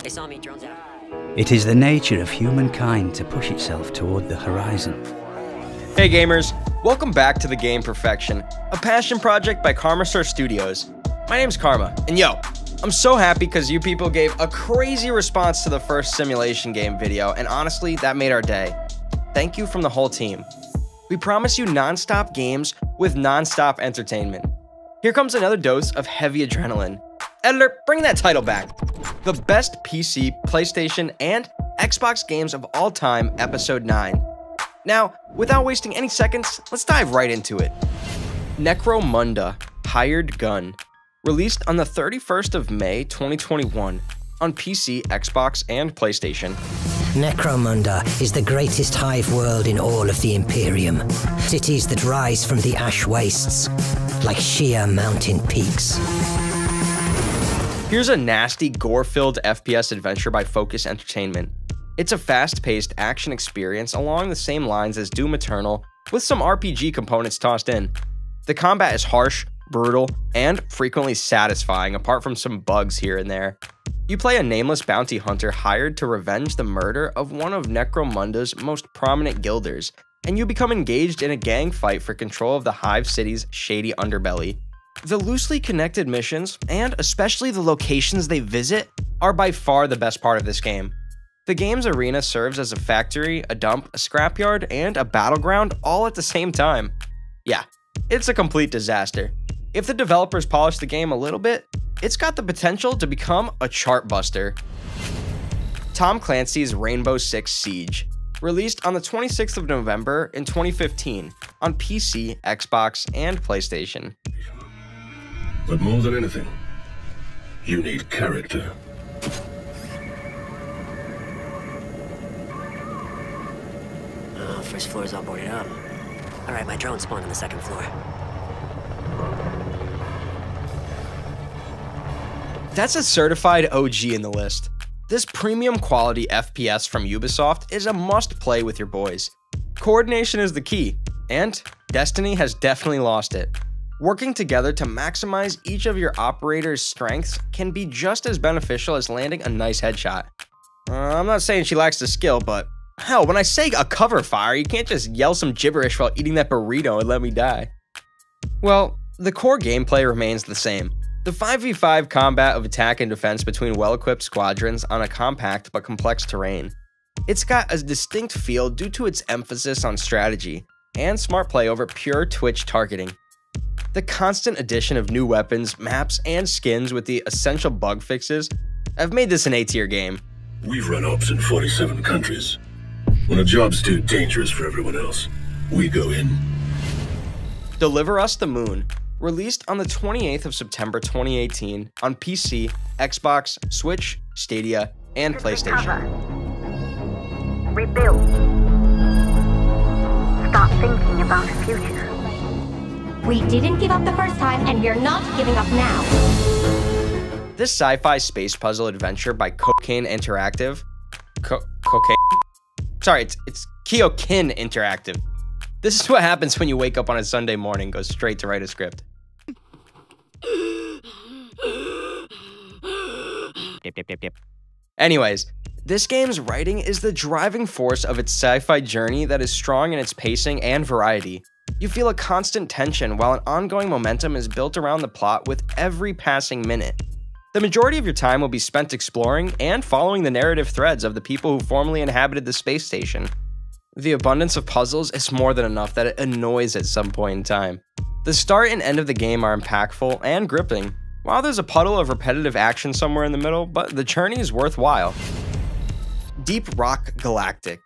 They saw me, drones out. It is the nature of humankind to push itself toward the horizon. Hey gamers, welcome back to The Game Perfection, a passion project by Karmasur Studios. My name's Karma, and yo, I'm so happy because you people gave a crazy response to the first simulation game video, and honestly, that made our day. Thank you from the whole team. We promise you non-stop games with non-stop entertainment. Here comes another dose of heavy adrenaline. Editor, bring that title back. The best PC, PlayStation, and Xbox games of all time, Episode 9. Now, without wasting any seconds, let's dive right into it. Necromunda, Hired Gun. Released on the 31st of May, 2021 on PC, Xbox, and PlayStation. Necromunda is the greatest hive world in all of the Imperium. Cities that rise from the ash wastes, like sheer mountain peaks. Here's a nasty, gore-filled FPS adventure by Focus Entertainment. It's a fast-paced action experience along the same lines as Doom Eternal, with some RPG components tossed in. The combat is harsh, brutal, and frequently satisfying, apart from some bugs here and there. You play a nameless bounty hunter hired to revenge the murder of one of Necromunda's most prominent guilders, and you become engaged in a gang fight for control of the Hive City's shady underbelly. The loosely connected missions, and especially the locations they visit, are by far the best part of this game. The game's arena serves as a factory, a dump, a scrapyard, and a battleground all at the same time. Yeah, it's a complete disaster. If the developers polish the game a little bit, it's got the potential to become a chartbuster. Tom Clancy's Rainbow Six Siege, released on the 26th of November in 2015 on PC, Xbox, and PlayStation. But more than anything, you need character. Oh, first floor is all boarded up. All right, my drone spawned on the second floor. That's a certified OG in the list. This premium quality FPS from Ubisoft is a must-play with your boys. Coordination is the key, and Destiny has definitely lost it. Working together to maximize each of your operator's strengths can be just as beneficial as landing a nice headshot. I'm not saying she lacks the skill, but hell, when I say a cover fire, you can't just yell some gibberish while eating that burrito and let me die. Well, the core gameplay remains the same. The 5v5 combat of attack and defense between well-equipped squadrons on a compact but complex terrain. It's got a distinct feel due to its emphasis on strategy and smart play over pure Twitch targeting. The constant addition of new weapons, maps, and skins with the essential bug fixes have made this an A-tier game. We've run ops in 47 countries. When a job's too dangerous for everyone else, we go in. Deliver Us the Moon, released on the 28th of September 2018 on PC, Xbox, Switch, Stadia, and PlayStation. Rebuild. Start thinking about the future. We didn't give up the first time, and we're not giving up now. This sci-fi space puzzle adventure by Cocaine Interactive. Cocaine? Sorry, it's Kyokin Interactive. This is what happens when you wake up on a Sunday morning and go straight to write a script. Anyways, this game's writing is the driving force of its sci-fi journey that is strong in its pacing and variety. You feel a constant tension while an ongoing momentum is built around the plot with every passing minute. The majority of your time will be spent exploring and following the narrative threads of the people who formerly inhabited the space station. The abundance of puzzles is more than enough that it annoys at some point in time. The start and end of the game are impactful and gripping, while there's a puddle of repetitive action somewhere in the middle, but the journey is worthwhile. Deep Rock Galactic,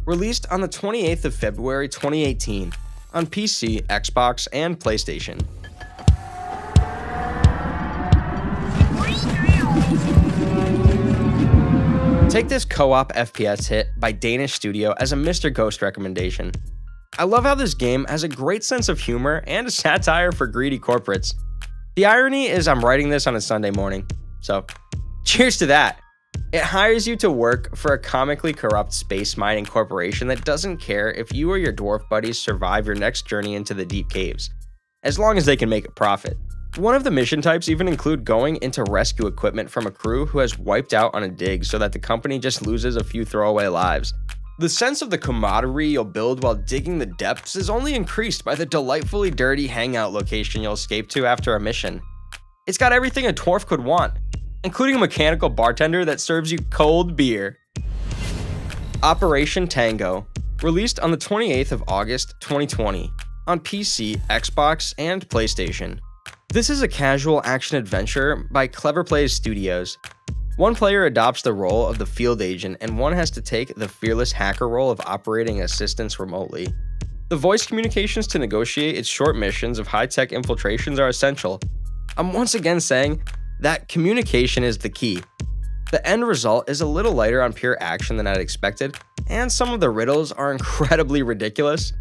released on the 28th of February 2018 on PC, Xbox, and PlayStation. Take this co-op FPS hit by Danish studio as a Mr. Ghost recommendation. I love how this game has a great sense of humor and a satire for greedy corporates. The irony is I'm writing this on a Sunday morning, so cheers to that. It hires you to work for a comically corrupt space mining corporation that doesn't care if you or your dwarf buddies survive your next journey into the deep caves, as long as they can make a profit. One of the mission types even include going into rescue equipment from a crew who has wiped out on a dig so that the company just loses a few throwaway lives. The sense of the camaraderie you'll build while digging the depths is only increased by the delightfully dirty hangout location you'll escape to after a mission. It's got everything a dwarf could want, including a mechanical bartender that serves you cold beer. Operation Tango, released on the 28th of August 2020 on PC, Xbox, and PlayStation. This is a casual action-adventure by Karmasur Studios. One player adopts the role of the field agent, and one has to take the fearless hacker role of operating assistance remotely. The voice communications to negotiate its short missions of high-tech infiltrations are essential. I'm once again saying that communication is the key. The end result is a little lighter on pure action than I'd expected, and some of the riddles are incredibly ridiculous,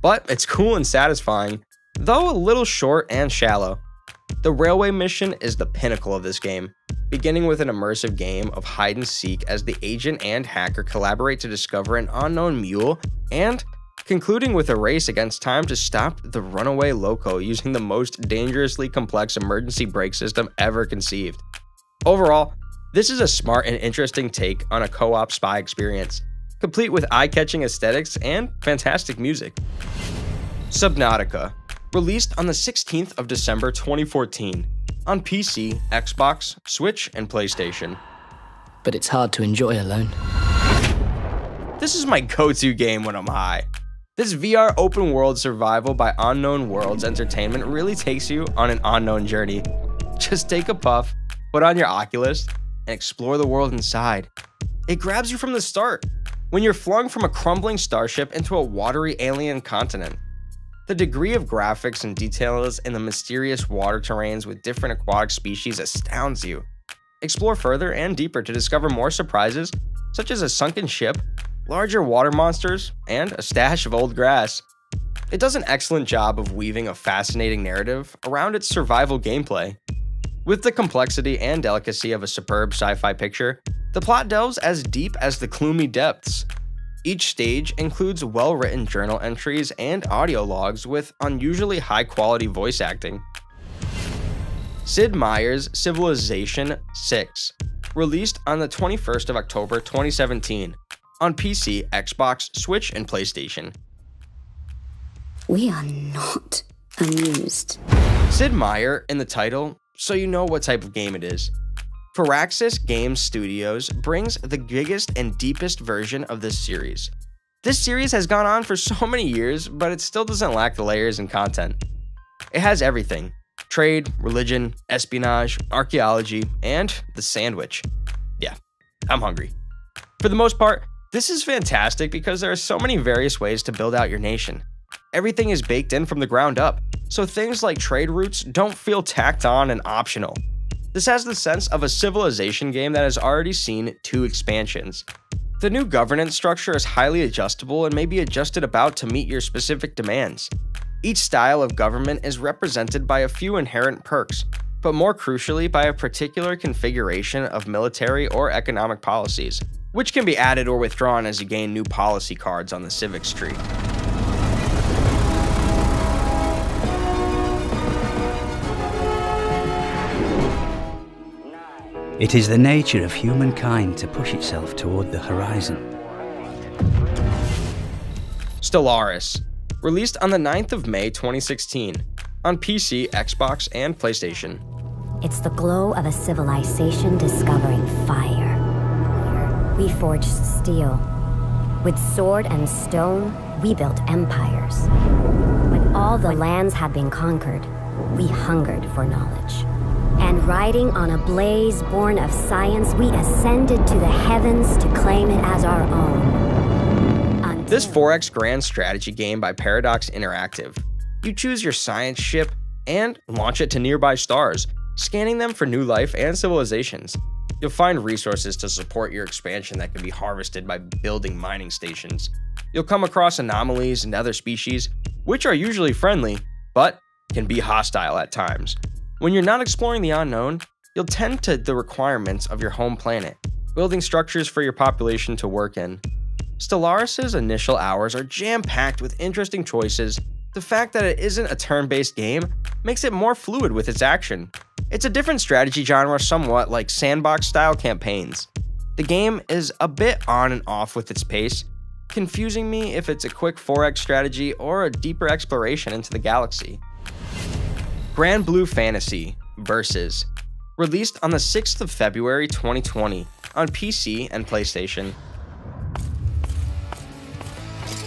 but it's cool and satisfying, though a little short and shallow. The railway mission is the pinnacle of this game, beginning with an immersive game of hide and seek as the agent and hacker collaborate to discover an unknown mule, and concluding with a race against time to stop the runaway loco using the most dangerously complex emergency brake system ever conceived. Overall, this is a smart and interesting take on a co-op spy experience, complete with eye-catching aesthetics and fantastic music. Subnautica, released on the 16th of December 2014 on PC, Xbox, Switch, and PlayStation. But it's hard to enjoy alone. This is my go-to game when I'm high. This VR open world survival by Unknown Worlds Entertainment really takes you on an unknown journey. Just take a puff, put on your Oculus, and explore the world inside. It grabs you from the start, when you're flung from a crumbling starship into a watery alien continent. The degree of graphics and details in the mysterious water terrains with different aquatic species astounds you. Explore further and deeper to discover more surprises, such as a sunken ship, larger water monsters, and a stash of old grass. It does an excellent job of weaving a fascinating narrative around its survival gameplay. With the complexity and delicacy of a superb sci-fi picture, the plot delves as deep as the gloomy depths. Each stage includes well-written journal entries and audio logs with unusually high-quality voice acting. Sid Meier's Civilization 6, released on the 21st of October 2017 on PC, Xbox, Switch, and PlayStation. We are not amused. Sid Meier in the title, so you know what type of game it is. Firaxis Games Studios brings the biggest and deepest version of this series. This series has gone on for so many years, but it still doesn't lack the layers and content. It has everything: trade, religion, espionage, archaeology, and the sandwich. Yeah, I'm hungry. For the most part, this is fantastic because there are so many various ways to build out your nation. Everything is baked in from the ground up, so things like trade routes don't feel tacked on and optional. This has the sense of a civilization game that has already seen 2 expansions. The new governance structure is highly adjustable and may be adjusted about to meet your specific demands. Each style of government is represented by a few inherent perks, but more crucially by a particular configuration of military or economic policies, which can be added or withdrawn as you gain new policy cards on the civics tree. It is the nature of humankind to push itself toward the horizon. Stellaris, released on the 9th of May 2016 on PC, Xbox, and PlayStation. It's the glow of a civilization discovering fire. We forged steel. With sword and stone, we built empires. When all the lands had been conquered, we hungered for knowledge. And riding on a blaze born of science, we ascended to the heavens to claim it as our own. This 4X grand strategy game by Paradox Interactive. You choose your science ship and launch it to nearby stars, scanning them for new life and civilizations. You'll find resources to support your expansion that can be harvested by building mining stations. You'll come across anomalies and other species, which are usually friendly, but can be hostile at times. When you're not exploring the unknown, you'll tend to the requirements of your home planet, building structures for your population to work in. Stellaris' initial hours are jam-packed with interesting choices. The fact that it isn't a turn-based game makes it more fluid with its action. It's a different strategy genre, somewhat like sandbox-style campaigns. The game is a bit on and off with its pace, confusing me if it's a quick 4x strategy or a deeper exploration into the galaxy. GRANBLUE Fantasy Versus, released on the 6th of February 2020 on PC and PlayStation.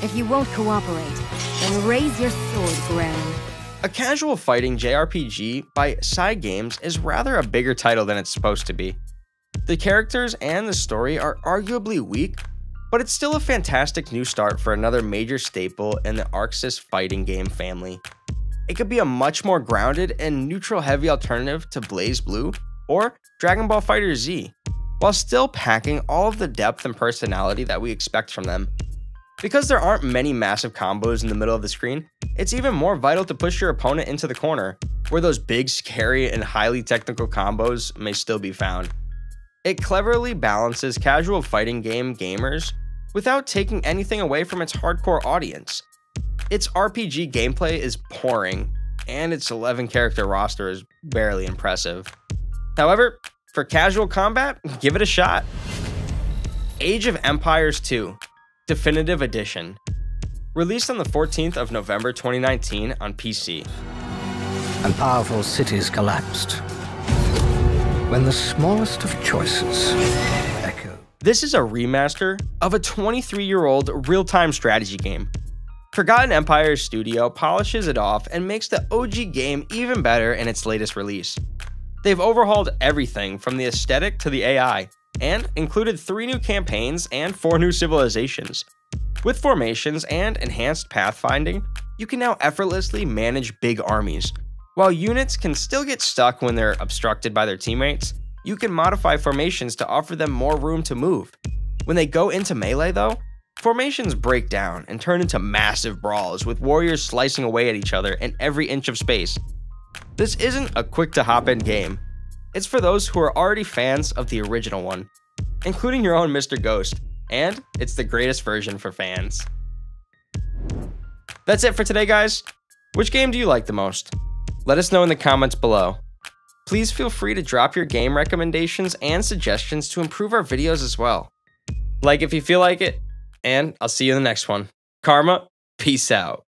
If you won't cooperate, then raise your sword, Gran. A casual fighting JRPG by Cygames is rather a bigger title than it's supposed to be. The characters and the story are arguably weak, but it's still a fantastic new start for another major staple in the ArcSys fighting game family. It could be a much more grounded and neutral-heavy alternative to BlazBlue or Dragon Ball FighterZ, while still packing all of the depth and personality that we expect from them. Because there aren't many massive combos in the middle of the screen, it's even more vital to push your opponent into the corner, where those big, scary, and highly technical combos may still be found. It cleverly balances casual fighting game gamers without taking anything away from its hardcore audience. Its RPG gameplay is boring, and its 11-character roster is barely impressive. However, for casual combat, give it a shot. Age of Empires 2 Definitive Edition, released on the 14th of November 2019 on PC. And powerful cities collapsed when the smallest of choices echoed. This is a remaster of a 23-year-old real-time strategy game. Forgotten Empires Studio polishes it off and makes the OG game even better in its latest release. They've overhauled everything from the aesthetic to the AI, and included 3 new campaigns and 4 new civilizations. With formations and enhanced pathfinding, you can now effortlessly manage big armies. While units can still get stuck when they're obstructed by their teammates, you can modify formations to offer them more room to move. When they go into melee though, formations break down and turn into massive brawls with warriors slicing away at each other in every inch of space. This isn't a quick to hop in game. It's for those who are already fans of the original one, including your own Mr. Ghost, and it's the greatest version for fans. That's it for today, guys. Which game do you like the most? Let us know in the comments below. Please feel free to drop your game recommendations and suggestions to improve our videos as well. Like if you feel like it, and I'll see you in the next one. Karma, peace out.